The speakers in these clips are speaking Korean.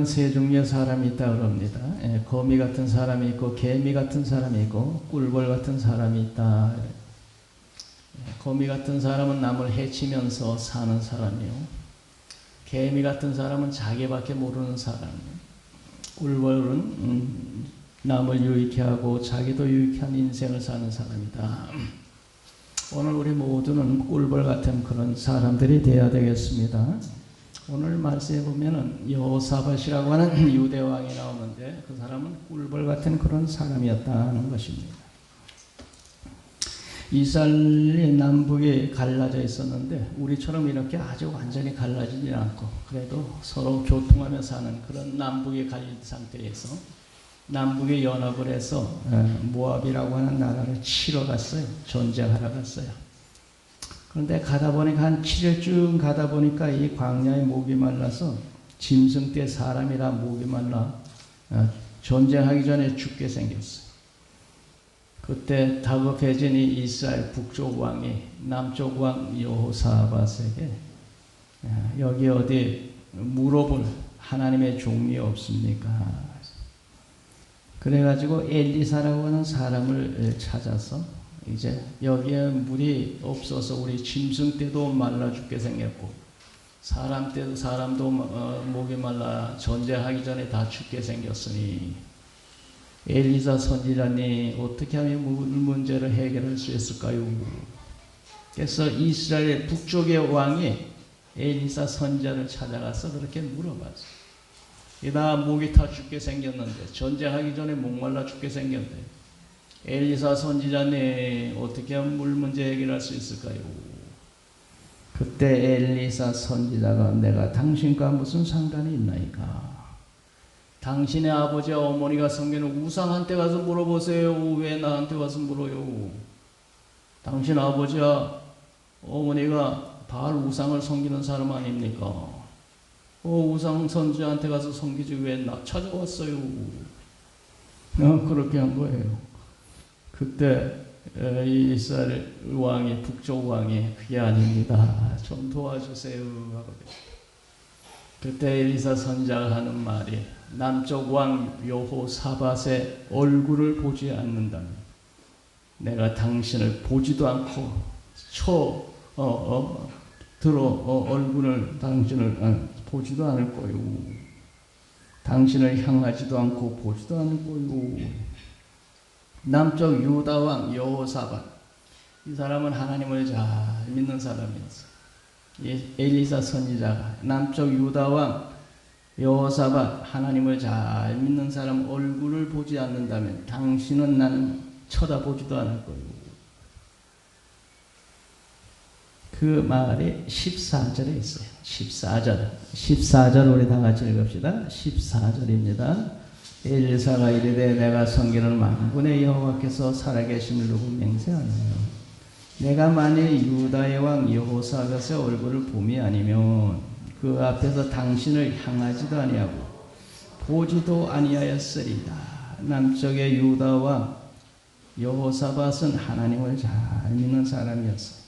세상에는 세 종류의 사람이 있다고 합니다. 거미 같은 사람이 있고 개미 같은 사람이 있고 꿀벌 같은 사람이 있다. 거미 같은 사람은 남을 해치면서 사는 사람이요. 개미 같은 사람은 자기밖에 모르는 사람이요. 꿀벌은 남을 유익해 하고 자기도 유익한 인생을 사는 사람이다. 오늘 우리 모두는 꿀벌 같은 그런 사람들이 되어야 되겠습니다. 오늘 말씀에 보면은 여호사밧이라고 하는 유대 왕이 나오는데 그 사람은 꿀벌 같은 그런 사람이었다는 것입니다. 이스라엘이 남북에 갈라져 있었는데 우리처럼 이렇게 아주 완전히 갈라지지 않고 그래도 서로 교통하며 사는 그런 남북에 갈린 상태에서 남북에 연합을 해서 모압이라고 하는 나라를 치러 갔어요. 전쟁하러 갔어요. 그런데 가다 보니까 한 7일 가다 보니까 이 광야에 목이 말라서 짐승 떼 사람이라 목이 말라 전쟁하기 전에 죽게 생겼어요. 그때 다급해진 이 이스라엘 북쪽 왕이 남쪽 왕 여호사밧에게 여기 어디 물어볼 하나님의 종이 없습니까? 그래가지고 엘리사라고 하는 사람을 찾아서 이제 여기에 물이 없어서 우리 짐승 떼도 말라 죽게 생겼고 사람 떼도 사람도 목이 말라 전쟁하기 전에 다 죽게 생겼으니 엘리사 선지자님 어떻게 하면 물 문제를 해결할 수 있을까요? 그래서 이스라엘 북쪽의 왕이 엘리사 선지자를 찾아가서 그렇게 물어봤어요. 나 목이 타 죽게 생겼는데 전쟁하기 전에 목말라 죽게 생겼는데 엘리사 선지자님 어떻게 하면 물 문제 해결할 수 있을까요? 그때 엘리사 선지자가 내가 당신과 무슨 상관이 있나이까? 당신의 아버지와 어머니가 섬기는 우상한테 가서 물어보세요. 왜 나한테 가서 물어요? 당신 아버지와 어머니가 바알 우상을 섬기는 사람 아닙니까? 우상 선지자한테 가서 섬기지 왜 나 찾아왔어요? 그렇게 한 거예요. 그때 이스라엘 왕이 북쪽 왕이 그게 아닙니다. 좀 도와주세요. 그때 엘리사 선지자가 하는 말이 남쪽 왕 여호사밧의 얼굴을 보지 않는다면 내가 당신을 보지도 않고 얼굴을 당신을 보지도 않을 거요. 당신을 향하지도 않고 보지도 않을 거요. 남쪽 유다 왕 여호사밧 이 사람은 하나님을 잘 믿는 사람이었어요. 엘리사 선지자가 남쪽 유다 왕 여호사밧 하나님을 잘 믿는 사람 얼굴을 보지 않는다면 당신은 나는 쳐다보지도 않을 거요. 그 말이 14절에 있어요. 14절 우리 다 같이 읽읍시다. 14절입니다. 엘리사가 이르되 내가 섬기는 만군의 여호와께서 살아계심을 누구 맹세하느냐? 내가 만일 유다의 왕 여호사밧의 얼굴을 봄이 아니면 그 앞에서 당신을 향하지도 아니하고 보지도 아니하였으리다. 남쪽의 유다 왕 여호사밧은 하나님을 잘 믿는 사람이었어.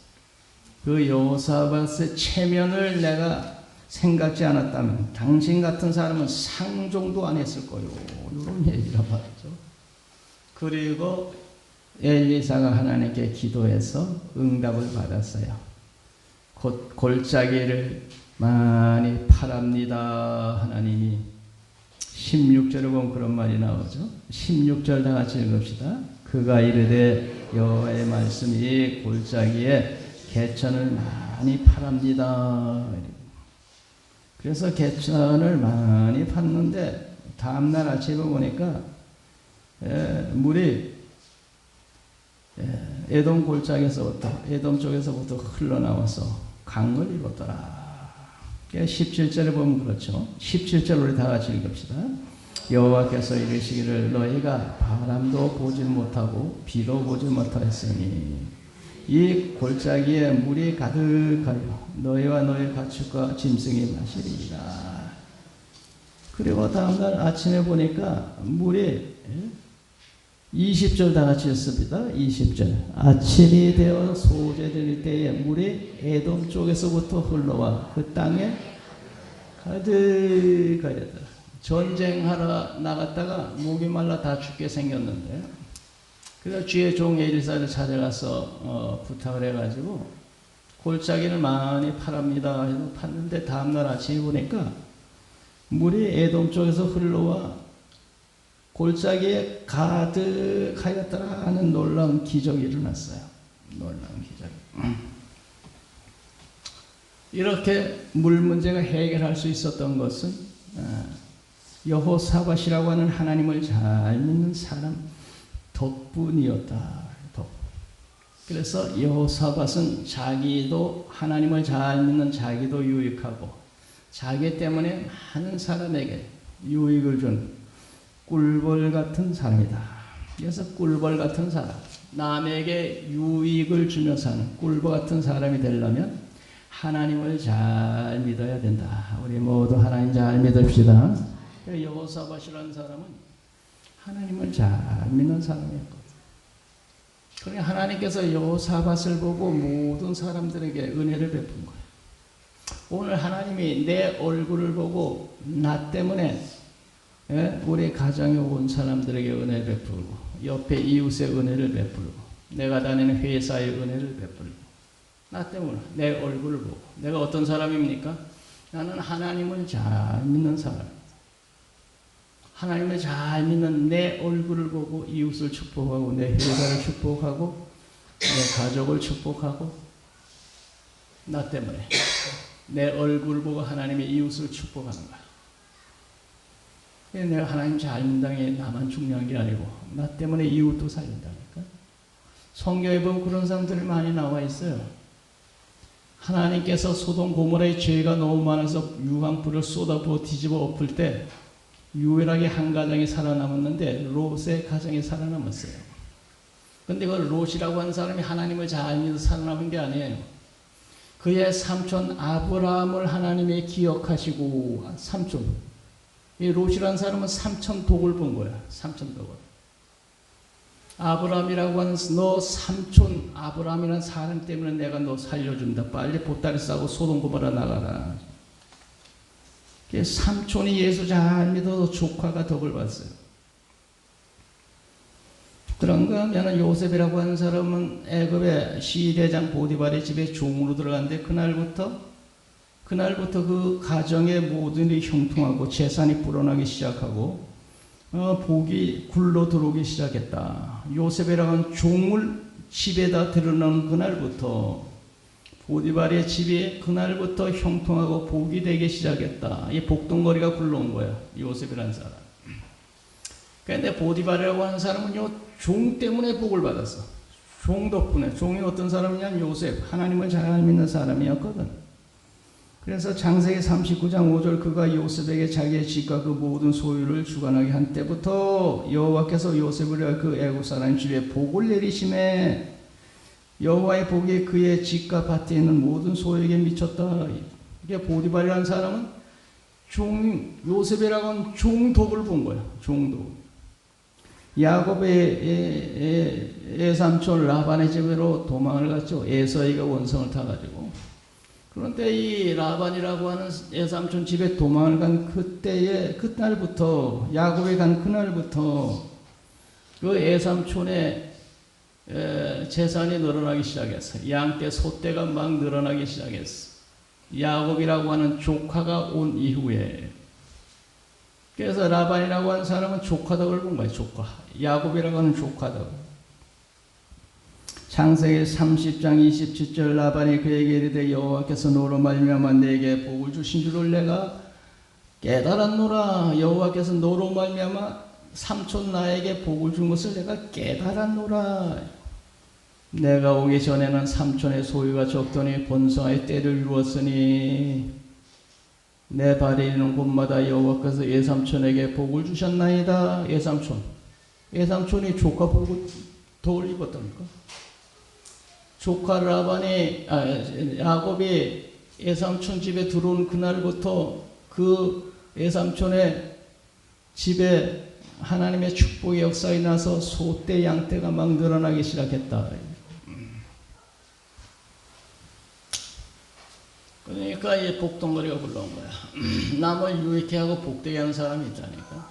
그 여호사밧의 체면을 내가 생각지 않았다면 당신 같은 사람은 상종도 안 했을 거요. 이런 얘기를 하죠. 그리고 엘리사가 하나님께 기도해서 응답을 받았어요. 곧 골짜기를 많이 파랍니다. 하나님이 16절에 보면 그런 말이 나오죠. 16절 다 같이 읽읍시다. 그가 이르되 여호와의 말씀이 골짜기에 개천을 많이 파랍니다. 그래서 개천을 많이 팠는데 다음날 아침에 보니까 물이 에돔 골짜기에서부터 에돔 쪽에서부터 흘러나와서 강을 이뤘더라. 17절에 보면 그렇죠. 17절 우리 다 같이 읽읍시다. 여호와께서 이르시기를 너희가 바람도 보지 못하고 비도 보지 못하였으니 이 골짜기에 물이 가득하여 너희와 너희 가축과 짐승이 마시리라. 그리고 다음날 아침에 보니까 물이 20절 다 같이 읽습니다. 20절 아침이 되어 소재될 때에 물이 에돔 쪽에서부터 흘러와 그 땅에 가득하였더라. 전쟁하러 나갔다가 목이 말라 다 죽게 생겼는데, 그래서 주의 종 엘리사를 찾아가서 부탁을 해가지고 골짜기를 많이 파랍니다 해서 팠는데 다음날 아침에 보니까 물이 에돔 쪽에서 흘러와 골짜기에 가득하였더라는 놀라운 기적이 일어났어요. 놀라운 기적. 이렇게 물 문제가 해결할 수 있었던 것은 여호사밧이라고 하는 하나님을 잘 믿는 사람 덕분이었다. 그래서 여호사밧은 자기도 하나님을 잘 믿는 자기도 유익하고 자기 때문에 많은 사람에게 유익을 준 꿀벌 같은 사람이다. 그래서 꿀벌 같은 사람, 남에게 유익을 주며 사는 꿀벌 같은 사람이 되려면 하나님을 잘 믿어야 된다. 우리 모두 하나님 잘 믿읍시다. 여호사밧이라는 사람은 하나님을 잘 믿는 사람이었거든. 그러니 하나님께서 여호사밧을 보고 모든 사람들에게 은혜를 베푼 거예요. 오늘 하나님이 내 얼굴을 보고 나 때문에 우리 가정에 온 사람들에게 은혜를 베풀고 옆에 이웃의 은혜를 베풀고 내가 다니는 회사의 은혜를 베풀고 나 때문에 내 얼굴을 보고 내가 어떤 사람입니까? 나는 하나님을 잘 믿는 사람입니다. 하나님을 잘 믿는 내 얼굴을 보고 이웃을 축복하고 내 회사를 축복하고 내 가족을 축복하고 나 때문에 내 얼굴을 보고 하나님의 이웃을 축복하는 거야. 내가 하나님 잘 믿는다는 게 나만 중요한 게 아니고 나 때문에 이웃도 살린다니까. 성경에 보면 그런 사람들이 많이 나와 있어요. 하나님께서 소돔 고모라의 죄가 너무 많아서 유황불을 쏟아부어 뒤집어 엎을 때 유일하게 한 가정이 살아남았는데 롯의 가정이 살아남았어요. 근데 그 롯이라고 하는 사람이 하나님을 잘 믿어 살아남은 게 아니에요. 그의 삼촌 아브라함을 하나님이 기억하시고 삼촌. 이 롯이라는 사람은 삼천 독을 본 거야. 삼천 독을. 아브라함이라고 하는 너 삼촌 아브라함이라는 사람 때문에 내가 너 살려준다. 빨리 보따리 싸고 소돔 고모라 나가라. 삼촌이 예수 잘 믿어서 조카가 덕을 봤어요. 그런가 하면 요셉이라고 하는 사람은 애굽의 시대장 보디발의 집에 종으로 들어갔는데 그날부터 그 가정의 모든 일이 형통하고 재산이 불어나기 시작하고 복이 굴러 들어오기 시작했다. 요셉이라고 하는 종을 집에다 들여놓은 그날부터 보디발의 집이 그날부터 형통하고 복이 되기 시작했다. 이 복덩거리가 굴러온 거야. 요셉이라는 사람. 그런데 보디발이라고 하는 사람은요, 종 때문에 복을 받았어. 종 덕분에. 종이 어떤 사람이냐면 요셉, 하나님을 잘 믿는 사람이었거든. 그래서 창세기 39장 5절 그가 요셉에게 자기의 집과 그 모든 소유를 주관하게 한 때부터 여호와께서 요셉을 그 애굽 사람 집에 복을 내리심에 여호와의 복이 그의 집과 밭에 있는 모든 소유에게 미쳤다. 이게 보디발이라는 사람은 요셉이라고 하는 종독을 본 거야. 종독. 야곱의 애삼촌 라반의 집으로 도망을 갔죠. 에서이가 원성을 타가지고. 그런데 이 라반이라고 하는 애삼촌 집에 도망을 간 그날부터 야곱이 간 그날부터 그 애삼촌의 재산이 늘어나기 시작했어요. 양떼, 소떼가 막 늘어나기 시작했어. 야곱이라고 하는 조카가 온 이후에. 그래서 라반이라고 하는 사람은 조카덕을 본 거예요. 조카. 야곱이라고 하는 조카덕. 창세기 30장 27절 라반이 그에게 이르되 여호와께서 너로 말미암아 내게 복을 주신 줄을 내가 깨달았노라. 여호와께서 너로 말미암아 삼촌 나에게 복을 준 것을 내가 깨달았노라. 내가 오기 전에는 삼촌의 소유가 적더니 번성하여 때를 이루었으니 내 발이 이르는 곳마다 여호와께서 예삼촌에게 복을 주셨나이다. 예삼촌이 조카 복을 덕을 입었다니까. 조카 야곱이 예삼촌 집에 들어온 그날부터 그 예삼촌의 집에 하나님의 축복의 역사가 나서 소떼 양떼가 막 늘어나기 시작했다. 그러니까 이 복덩거리가 불러온 거야. 남을 유익해 하고 복되게 하는 사람이 있다니까.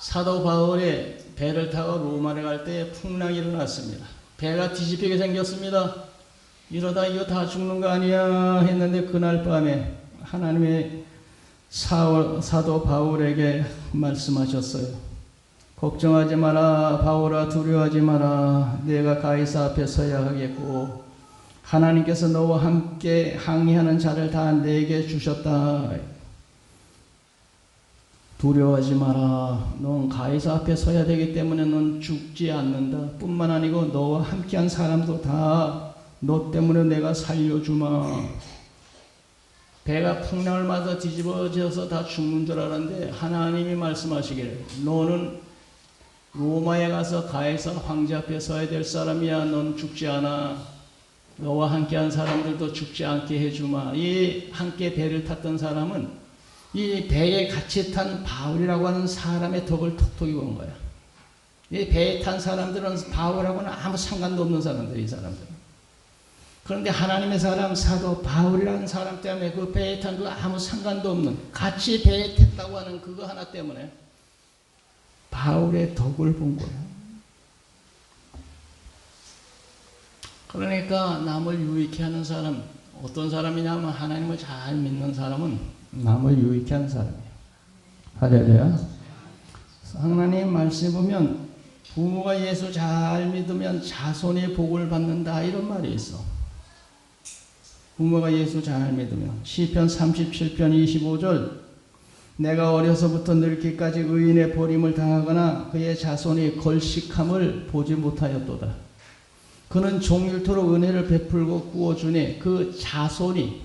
사도 바울이 배를 타고 로마를 갈 때 풍랑이 일어났습니다. 배가 뒤집히게 생겼습니다. 이러다 이거 다 죽는 거 아니야 했는데 그날 밤에 하나님의 사도 바울에게 말씀하셨어요. 걱정하지 마라 바울아, 두려워하지 마라. 내가 가이사 앞에 서야 하겠고 하나님께서 너와 함께 항의하는 자를 다 내게 주셨다. 두려워하지 마라. 넌 가이사 앞에 서야 되기 때문에 넌 죽지 않는다. 뿐만 아니고 너와 함께한 사람도 다 너 때문에 내가 살려주마. 배가 풍랑을 맞아 뒤집어져서 다 죽는 줄 알았는데 하나님이 말씀하시기를 너는 로마에 가서 가이사 황제 앞에 서야 될 사람이야. 넌 죽지 않아. 너와 함께한 사람들도 죽지 않게 해주마. 이 함께 배를 탔던 사람은 이 배에 같이 탄 바울이라고 하는 사람의 덕을 톡톡히 본 거야. 이 배에 탄 사람들은 바울하고는 아무 상관도 없는 사람들, 이 사람들은. 그런데 하나님의 사람 사도 바울이라는 사람 때문에 그 배에 탄 그 아무 상관도 없는 같이 배에 탔다고 하는 그거 하나 때문에 바울의 덕을 본 거야. 그러니까 남을 유익해 하는 사람, 어떤 사람이냐면 하나님을 잘 믿는 사람은 남을 유익해 하는 사람이에요. 할렐루야. 하나님 말씀에 보면 부모가 예수 잘 믿으면 자손이 복을 받는다 이런 말이 있어. 부모가 예수 잘 믿으면. 시편 37편 25절 내가 어려서부터 늙기까지 의인의 버림을 당하거나 그의 자손이 걸식함을 보지 못하였도다. 그는 종일토록 은혜를 베풀고 구워주니 그 자손이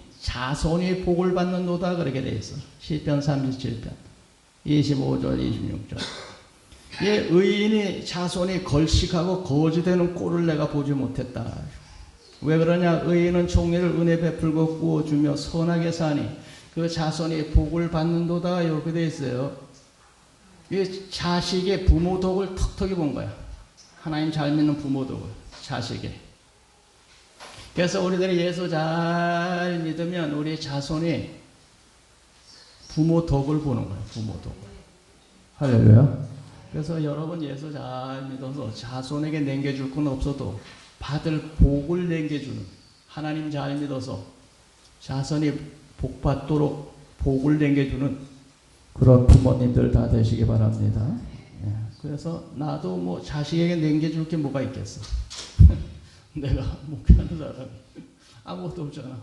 복을 받는도다 그렇게 돼 있어. 시편 37편 25절 26절. 예, 의인이 자손이 걸식하고 거지되는 꼴을 내가 보지 못했다. 왜 그러냐? 의인은 종일을 은혜 베풀고 구워주며 선하게 사니 그 자손이 복을 받는도다 이렇게 돼 있어요. 이 자식의 부모 덕을 턱턱이 본 거야. 하나님 잘 믿는 부모 덕을 자식의. 그래서 우리들이 예수 잘 믿으면 우리 자손이 부모 덕을 보는 거야. 부모 덕을. 할렐루야. 그래서 여러분 예수 잘 믿어서 자손에게 남겨줄 건 없어도 받을 복을 남겨주는, 하나님 잘 믿어서 자손이 복 받도록 복을 남겨주는 그런 부모님들 다 되시기 바랍니다. 그래서 나도 뭐 자식에게 남겨줄 게 뭐가 있겠어. 내가 목회하는 사람이 아무것도 없잖아.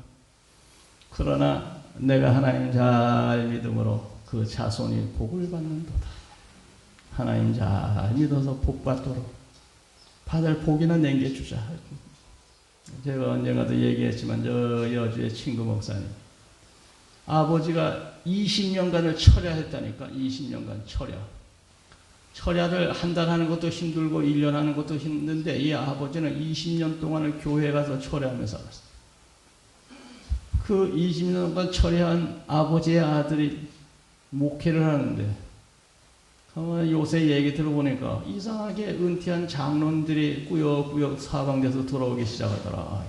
그러나 내가 하나님 잘 믿음으로 그 자손이 복을 받는도다. 하나님 잘 믿어서 복 받도록 받을 복이나 남겨주자. 제가 언젠가도 얘기했지만 저 여주의 친구 목사님 아버지가 20년간을 철야했다니까. 20년간 철야를 한 달 하는 것도 힘들고 1년 하는 것도 힘든데 이 아버지는 20년 동안을 교회에 가서 철야하며 살았어. 그 20년간 철야한 아버지의 아들이 목회를 하는데 요새 얘기 들어보니까 이상하게 은퇴한 장로들이 꾸역꾸역 사방돼서 돌아오기 시작하더라.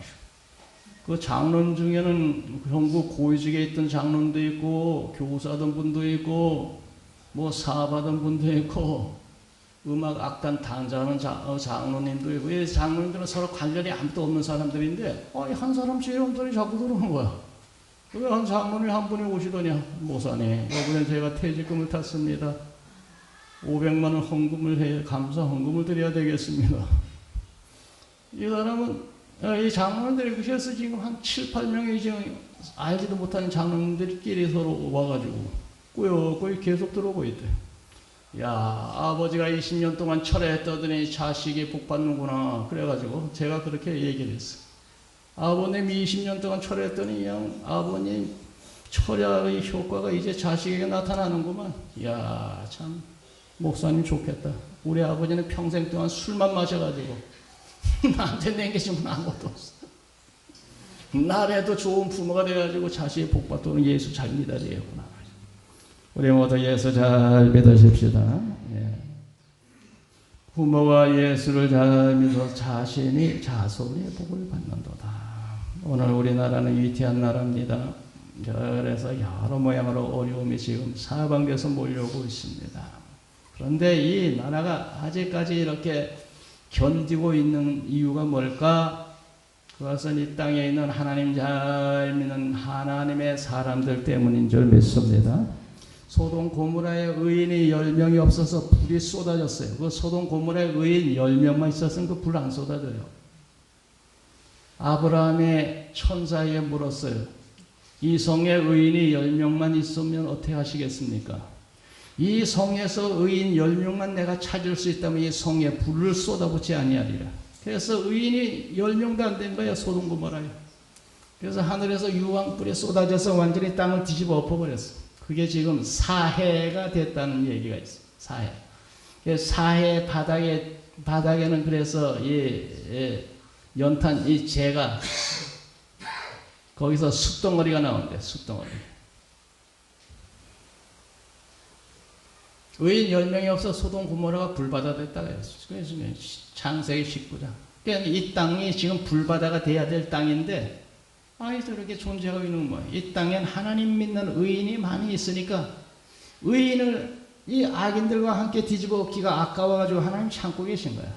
그 장로 중에는 전국 고위직에 있던 장로도 있고 교사던 분도 있고 뭐 사업하던 분도 있고 음악 악단 단장하는 장로님도 있고 이 장로님들은 서로 관련이 아무도 없는 사람들인데 한 사람씩 이런들이 자꾸 들어오는 거야. 왜 한 장로님 한 분이 오시더냐. 목사님 이번에 제가 퇴직금을 탔습니다. 500만 원 헌금을 해 감사 헌금을 드려야 되겠습니다. 이 사람은 이 장로님들이 그래서 지금 한 7, 8명이 지금 알지도 못하는 장로님들끼리 서로 와가지고 꾸역꾸역 계속 들어오고 있대. 야, 아버지가 20년 동안 철야했더니 자식이 복 받는구나. 그래가지고 제가 그렇게 얘기를 했어. 아버님 20년 동안 철야했더니 그냥 아버님 철야의 효과가 이제 자식에게 나타나는구만. 야, 참 목사님 좋겠다. 우리 아버지는 평생 동안 술만 마셔가지고 나한테 남겨주면 아무것도 없어. 나라도 좋은 부모가 돼가지고 자식의 복 받도록 예수 잘 믿어야 되겠구나. 우리 모두 예수 잘 믿으십시다. 예. 부모가 예수를 잘 믿어 자손이 복을 받는도다. 오늘 우리나라는 위태한 나라입니다. 그래서 여러 모양으로 어려움이 지금 사방에서 몰려오고 있습니다. 그런데 이 나라가 아직까지 이렇게 견디고 있는 이유가 뭘까? 그것은 이 땅에 있는 하나님 잘 믿는 하나님의 사람들 때문인 줄 믿습니다. 소돔 고모라의 의인이 10명이 없어서 불이 쏟아졌어요. 그 소돔 고모라의 의인 10명만 있었으면 그 불 안 쏟아져요. 아브라함의 천사에게 물었어요. 이 성에 의인이 10명만 있으면 어떻게 하시겠습니까? 이 성에서 의인 10명만 내가 찾을 수 있다면 이 성에 불을 쏟아붓지 아니하리라. 그래서 의인이 10명도 안 된 거예요. 소돔 고모라에. 그래서 하늘에서 유황불이 쏟아져서 완전히 땅을 뒤집어 엎어버렸어. 그게 지금 사해가 됐다는 얘기가 있어요. 사해. 사해 바닥에는 그래서 연탄 이 재가 거기서 숯덩어리가 나온대. 숯덩어리. 의인 10명이 없어 소돔 고모라가 불바다 됐다고 했어요. 그래서 창세기 19장. 그러니까 이 땅이 지금 불바다가 돼야 될 땅인데 저렇게 존재하고 있는 거예요. 이 땅엔 하나님 믿는 의인이 많이 있으니까 의인을 이 악인들과 함께 뒤집어 엎기가 아까워가지고 하나님 참고 계신 거야.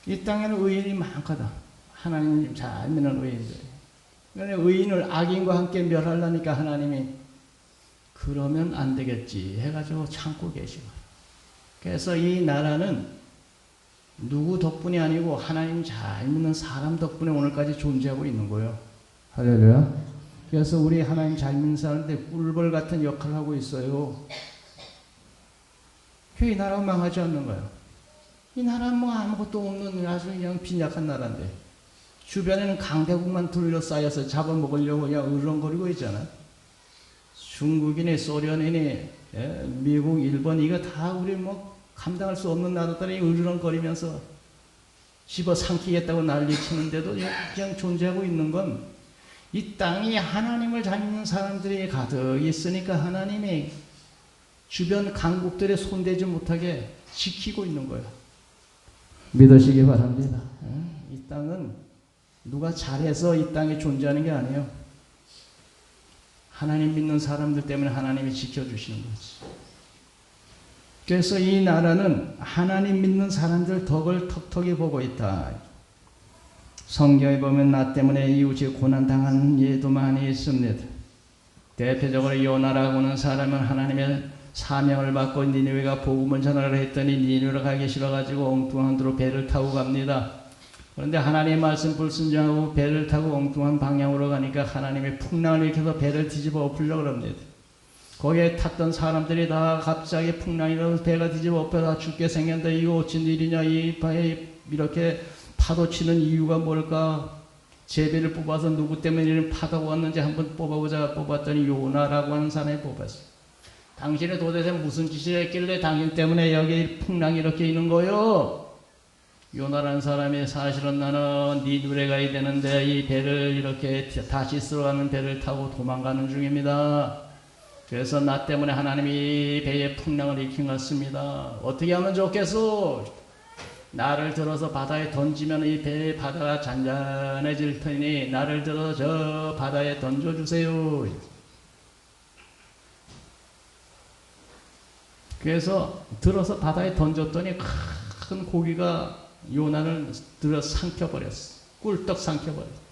이 땅에는 의인이 많거든. 하나님 잘 믿는 의인들. 그런데 의인을 악인과 함께 멸하려니까 하나님이 그러면 안 되겠지 해가지고 참고 계시고. 그래서 이 나라는 누구 덕분이 아니고 하나님 잘 믿는 사람 덕분에 오늘까지 존재하고 있는 거예요. 할렐루야. 그래서 우리 하나님 잘 믿는 사람들 꿀벌 같은 역할을 하고 있어요. 이 나라가 망하지 않는 거예요. 이 나라는 뭐 아무것도 없는 아주 그냥 빈약한 나라인데 주변에는 강대국만 둘러싸여서 잡아먹으려고 그냥 으르렁거리고 있잖아요. 중국이니 소련이니 미국, 일본 이거 다 우리 뭐 감당할 수 없는 나라들이 으르렁거리면서 집어삼키겠다고 난리치는데도 그냥 존재하고 있는 건 이 땅이 하나님을 잘 믿는 사람들이 가득 있으니까 하나님이 주변 강국들에 손대지 못하게 지키고 있는 거예요. 믿으시기 바랍니다. 이 땅은 누가 잘해서 이 땅에 존재하는 게 아니에요. 하나님 믿는 사람들 때문에 하나님이 지켜주시는 거지. 그래서 이 나라는 하나님 믿는 사람들 덕을 턱턱이 보고 있다. 성경에 보면 나 때문에 이웃이 고난당한 예도 많이 있습니다. 대표적으로 요나라고 하는 사람은 하나님의 사명을 받고 니느웨가 복음을 전하라 했더니 니느웨로 가기 싫어가지고 엉뚱한 데로 배를 타고 갑니다. 그런데 하나님의 말씀 불순종하고 배를 타고 엉뚱한 방향으로 가니까 하나님의 풍랑을 일으켜서 배를 뒤집어 엎으려고 합니다. 거기에 탔던 사람들이 다 갑자기 풍랑이 일어나서 배가 뒤집어 엎여 다 죽게 생겼는데 이거 어쩐 일이냐, 이 배에 이렇게 파도 치는 이유가 뭘까? 제비를 뽑아서 누구 때문에 이런 파도가 왔는지 한번 뽑아보자. 뽑았더니 요나라고 하는 사람이 뽑았어요. 당신이 도대체 무슨 짓을 했길래 당신 때문에 여기 풍랑이 이렇게 있는 거요? 요나라는 사람이 사실은 나는 니누레 가야 되는데 이 배를 이렇게 다시 쓸어가는 배를 타고 도망가는 중입니다. 그래서 나 때문에 하나님이 배에 풍랑을 일으킨 것 같습니다. 어떻게 하면 좋겠소? 나를 들어서 바다에 던지면 이 배의 바다가 잔잔해질 테니 나를 들어서 저 바다에 던져주세요. 그래서 들어서 바다에 던졌더니 큰 고기가 요나를 들어 삼켜버렸어. 꿀떡 삼켜버렸어.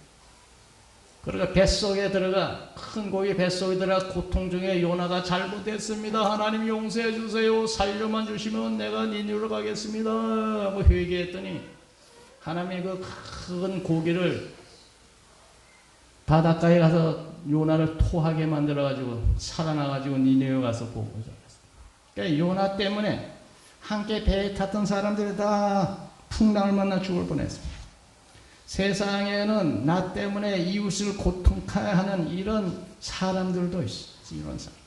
그러니까 뱃속에 들어가 큰 고기 뱃속에 들어가 고통 중에 요나가 잘못했습니다. 하나님 용서해 주세요. 살려만 주시면 내가 니느웨로 가겠습니다. 하고 회개했더니 하나님이 그 큰 고기를 바닷가에 가서 요나를 토하게 만들어가지고 살아나가지고 니느웨 가서 보고 잡았어요. 그러니까 요나 때문에 함께 배에 탔던 사람들이 다 풍랑을 만나 죽을 뻔했습니다. 세상에는 나 때문에 이웃을 고통하게 하는 이런 사람들도 있어. 이런 사람.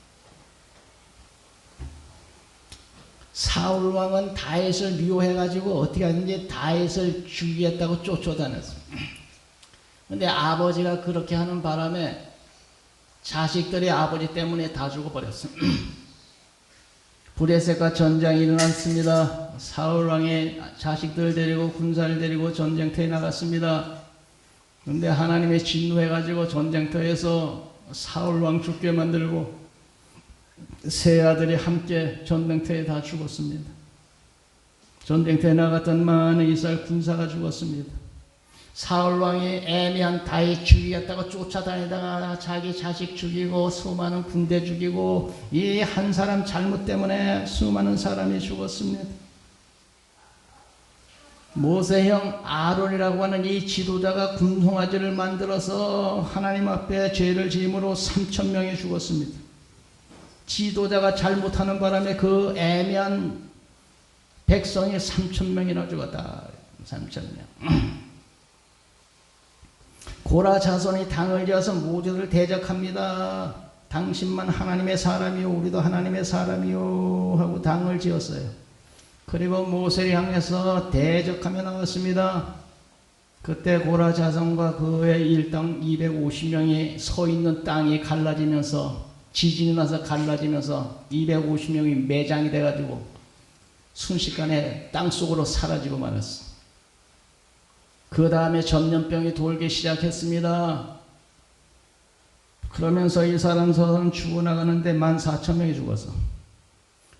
사울 왕은 다윗을 미워해가지고 어떻게 하는지 다윗을 죽이겠다고 쫓아다녔어. 근데 아버지가 그렇게 하는 바람에 자식들이 아버지 때문에 다 죽어버렸어. 브레셋과 전쟁이 일어났습니다. 사울 왕의 자식들을 데리고 군사를 데리고 전쟁터에 나갔습니다. 그런데 하나님의 진노해가지고 전쟁터에서 사울 왕 죽게 만들고 세 아들이 함께 전쟁터에 다 죽었습니다. 전쟁터에 나갔던 많은 이스라엘 군사가 죽었습니다. 사울 왕이 애매한 다윗 죽이겠다고 쫓아다니다가 자기 자식 죽이고 수많은 군대 죽이고 이 한 사람 잘못 때문에 수많은 사람이 죽었습니다. 모세형 아론이라고 하는 이 지도자가 군송아지를 만들어서 하나님 앞에 죄를 지음으로 3,000명이 죽었습니다. 지도자가 잘못하는 바람에 그 애매한 백성이 3,000명이나 죽었다. 3,000명. 고라 자손이 당을 지어서 모두를 대적합니다. 당신만 하나님의 사람이요 우리도 하나님의 사람이요 하고 당을 지었어요. 그리고 모세를 향해서 대적하며 나왔습니다. 그때 고라 자손과 그의 일당 250명이 서 있는 땅이 갈라지면서 지진이 나서 갈라지면서 250명이 매장이 돼가지고 순식간에 땅속으로 사라지고 말았어. 그 다음에 전염병이 돌기 시작했습니다. 그러면서 이 사람 저 사람 죽어나가는데 14,000명이 죽었어.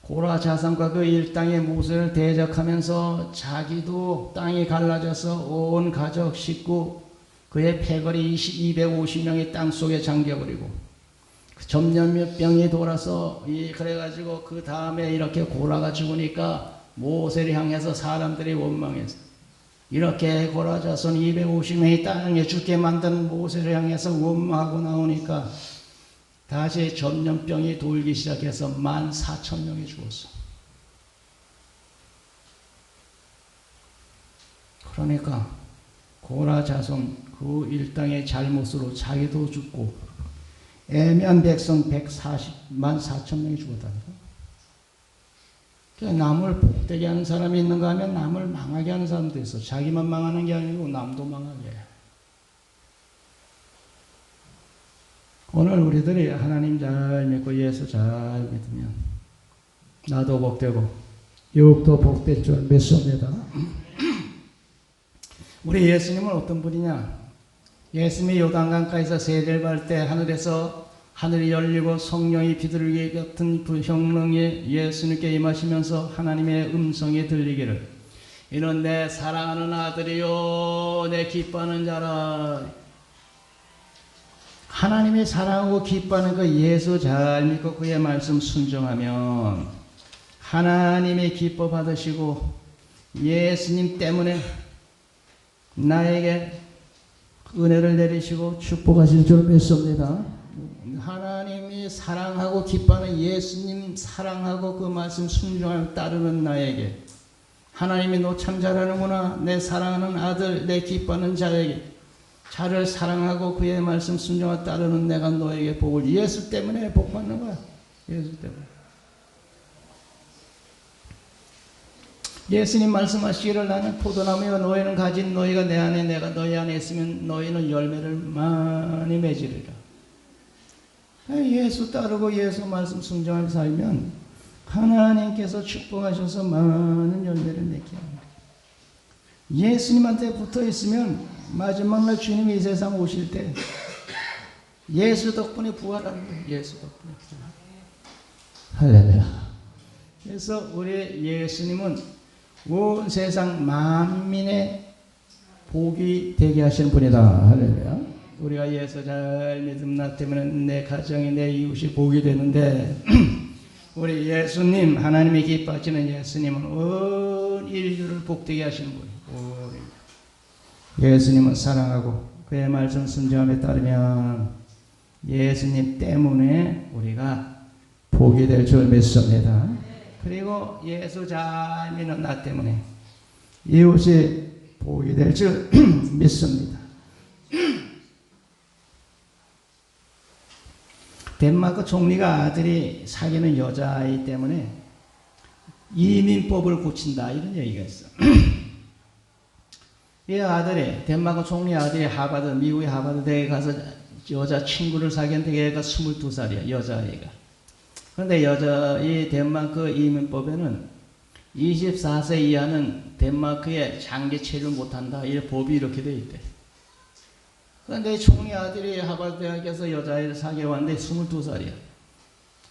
고라 자손과 그 일당의 모세를 대적하면서 자기도 땅이 갈라져서 온 가족 식구 그의 패거리 250명이 땅속에 잠겨버리고 전염병이 돌아서 그래가지고 그 다음에 이렇게 고라가 죽으니까 모세를 향해서 사람들이 원망했어. 이렇게 고라 자손 250명이 땅에 죽게 만든 모세를 향해서 원망하고 나오니까 다시 전염병이 돌기 시작해서 14,000명이 죽었어. 그러니까 고라 자손 그 일당의 잘못으로 자기도 죽고 애매한 백성 14,000명이 죽었다니까. 남을 복되게 하는 사람이 있는가 하면 남을 망하게 하는 사람도 있어. 자기만 망하는 게 아니고 남도 망하게 해. 오늘 우리들이 하나님 잘 믿고 예수 잘 믿으면 나도 복되고 유혹도 복될 줄 믿습니다. 우리 예수님은 어떤 분이냐? 예수님이 요단강가에서 세례를 받을 때 하늘이 열리고 성령이 비둘기 같은 성령이 예수님께 임하시면서 하나님의 음성이 들리기를 이는 내 사랑하는 아들이요 내 기뻐하는 자라. 하나님이 사랑하고 기뻐하는 그 예수 잘 믿고 그의 말씀 순종하면 하나님이 기뻐 받으시고 예수님 때문에 나에게 은혜를 내리시고 축복하실 줄 믿습니다. 하나님이 사랑하고 기뻐하는 예수님 사랑하고 그 말씀 순종하며 따르는 나에게 하나님이 너 참 잘하는구나 내 사랑하는 아들 내 기뻐하는 자에게 자를 사랑하고 그의 말씀 순종하며 따르는 내가 너에게 복을 예수 때문에 복 받는 거야. 예수 때문에. 예수님 말씀하시기를 나는 포도나무여 너희는 가진 너희가 내 안에 내가 너희 안에 있으면 너희는 열매를 많이 맺으리라. 예수 따르고 예수 말씀 순종하며 살면 하나님께서 축복하셔서 많은 열매를 맺게 합니다. 예수님한테 붙어 있으면 마지막 날 주님이 이 세상 오실 때 예수 덕분에 부활하는 거예요. 예수 덕분에 부활. 할렐루야. 그래서 우리 예수님은 온 세상 만민의 복이 되게 하시는 분이다. 할렐루야. 우리가 예수 잘 믿음 나 때문에 내 가정이 내 이웃이 복이 되는데 우리 예수님 하나님이 기뻐하시는 예수님은 온 인류를 복되게 하시는 분이에요. 예수님은 사랑하고 그의 말씀 순종함에 따르면 예수님 때문에 우리가 복이 될 줄 믿습니다. 그리고 예수 잘 믿는 나 때문에 이웃이 복이 될 줄 믿습니다. 덴마크 총리가 아들이 사귀는 여자아이 때문에 이민법을 고친다 이런 얘기가 있어. 이 아들이 덴마크 총리 아들이 미국의 하버드 대학에 가서 여자 친구를 사귀었는데 얘가 22살이야 여자아이가. 그런데 이 덴마크 이민법에는 24세 이하는 덴마크에 장기 체류 못한다. 이 법이 이렇게 돼 있대. 그런데 총리 아들이 하버드 대학에서 여자애를 사귀어 왔는데 22살이야.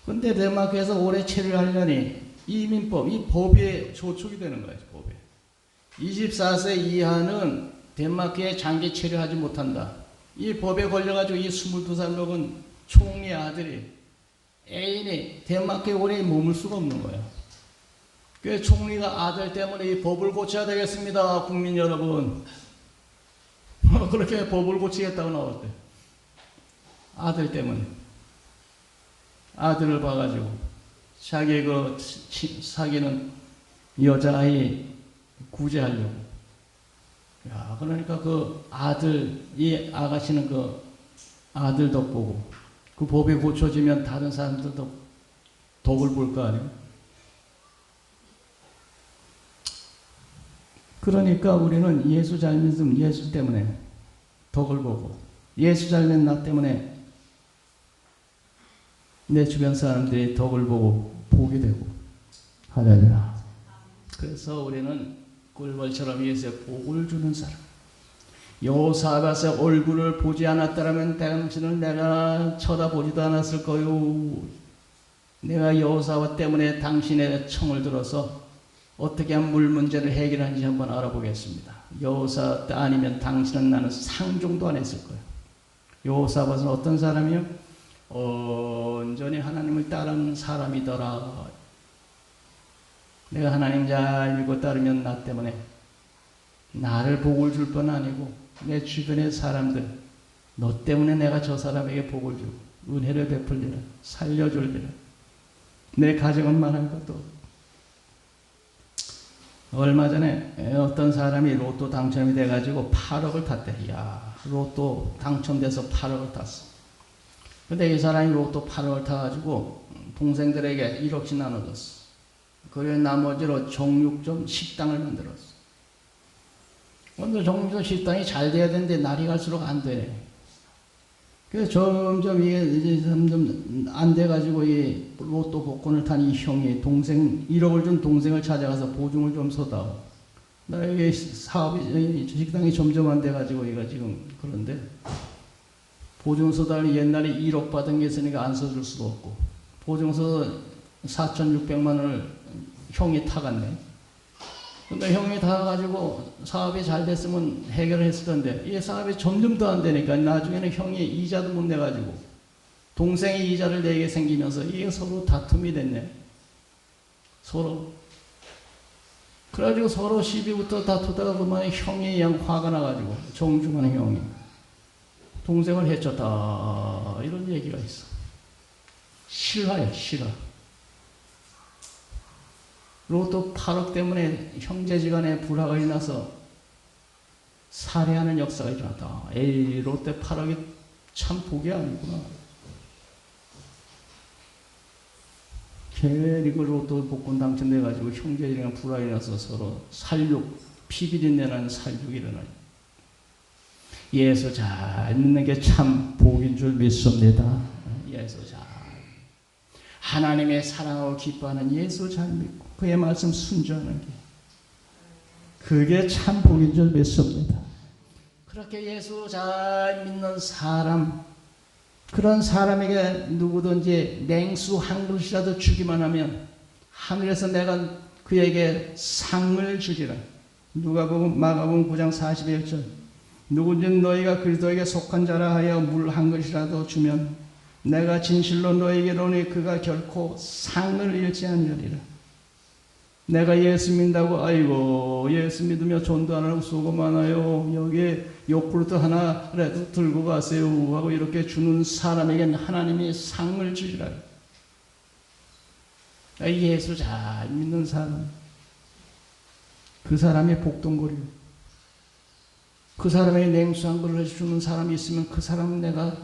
근데 덴마크에서 올해 체류하려니 이민법, 이 법에 저촉이 되는 거예요. 법에. 24세 이하는 덴마크에 장기 체류하지 못한다. 이 법에 걸려가지고 이 22살 먹은 총리 아들이 애인이 덴마크에 오래 머물 수가 없는 거예요. 그 총리가 아들 때문에 이 법을 고쳐야 되겠습니다. 국민 여러분. 그렇게 법을 고치겠다고 나왔대. 아들 때문에. 아들을 봐가지고 자기 그 사귀는 여자아이 구제하려고. 야, 그러니까 그 아들, 이 아가씨는 그 아들 덕 보고 그 법이 고쳐지면 다른 사람들도 덕을 볼 거 아니에요? 그러니까 우리는 예수 잘 믿으면 예수 때문에 덕을 보고, 예수 잘 믿는 나 때문에 내 주변 사람들이 덕을 보고 보게 되고. 할렐루야. 그래서 우리는 꿀벌처럼 예수의 복을 주는 사람. 여호사밧의 얼굴을 보지 않았다면 당신은 내가 쳐다보지도 않았을 거요. 내가 여호사밧 때문에 당신의 청을 들어서 어떻게 하면 물 문제를 해결하는지 한번 알아보겠습니다. 여호사밧 아니면 당신은 나는 상종도 안 했을 거예요. 여호사밧은 어떤 사람이요? 온전히 하나님을 따르는 사람이더라. 내가 하나님 잘 믿고 따르면 나 때문에 나를 복을 줄 뿐 아니고 내 주변의 사람들, 너 때문에 내가 저 사람에게 복을 주고 은혜를 베풀리라, 살려줄리라. 내 가정은 말할 것도 없고. 얼마 전에 어떤 사람이 로또 당첨이 돼가지고 8억을 탔대. 이야, 로또 당첨돼서 8억을 탔어. 근데 이 사람이 로또 8억을 타가지고 동생들에게 1억씩 나눠줬어. 그리고 나머지로 정육점 식당을 만들었어. 근데 정육점 식당이 잘 돼야 되는데 날이 갈수록 안 되네. 그래서 점점 이게 점점 안 돼가지고 이 로또 복권을 탄 이 형이 동생 1억을 준 동생을 찾아가서 보증을 좀 서다오. 나 이게 사업이 식당이 점점 안 돼가지고 얘가 지금 그런데 보증 서달니 옛날에 1억 받은 게 있으니까 안 서줄 수도 없고 보증서 4,600만 원을 형이 타갔네. 근데 형이 타가지고 사업이 잘 됐으면 해결을 했을 텐데 이 사업이 점점 더 안 되니까 나중에는 형이 이자도 못 내가지고 동생이 이자를 내게 생기면서 이게 서로 다툼이 됐네. 서로. 그래가지고 서로 시비부터 다투다가 그만에 형이 양 화가 나가지고 정중한 형이 동생을 해쳤다 이런 얘기가 있어. 실화야, 실화. 로또 8억 때문에 형제지간에 불화가 일어나서 살해하는 역사가 일어났다. 에이, 로또 8억이 참 복이 아니구나. 괜히 그 로또 복권 당첨돼가지고 형제지간에 불화가 일어나서 서로 살육, 피비린내 나는 살육이 일어나요. 예수 잘 믿는 게 참 복인 줄 믿습니다. 예수 잘. 하나님의 사랑을 기뻐하는 예수 잘 믿고 그의 말씀 순종하는 게 그게 참 복인 줄 믿습니다. 그렇게 예수 잘 믿는 사람, 그런 사람에게 누구든지 냉수 한 그릇이라도 주기만 하면 하늘에서 내가 그에게 상을 주리라. 마가복음 9장 41절. 누구든지 너희가 그리스도에게 속한 자라 하여 물 한 그릇이라도 주면 내가 진실로 너에게 이르노니 그가 결코 상을 잃지 않으리라. 내가 예수 믿는다고 아이고 예수 믿으며 전도 안 하고 수고 많아요. 여기에 요구르트 하나라도 들고 가세요 하고 이렇게 주는 사람에게는 하나님이 상을 주시라. 예수 잘 믿는 사람, 그 사람이 복동거리고 그 사람에게 냉수 한 그릇을 주는 사람이 있으면 그 사람은 내가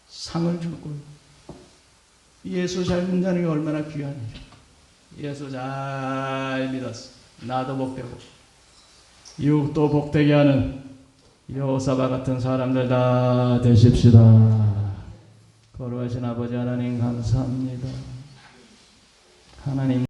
상을 줄 거예요. 예수 잘 믿는다는 게 얼마나 귀한 일이야. 예수 잘 믿었어. 나도 복되고 육도 복되게 하는 여호사밧 같은 사람들 다 되십시다. 거룩하신 아버지 하나님 감사합니다. 하나님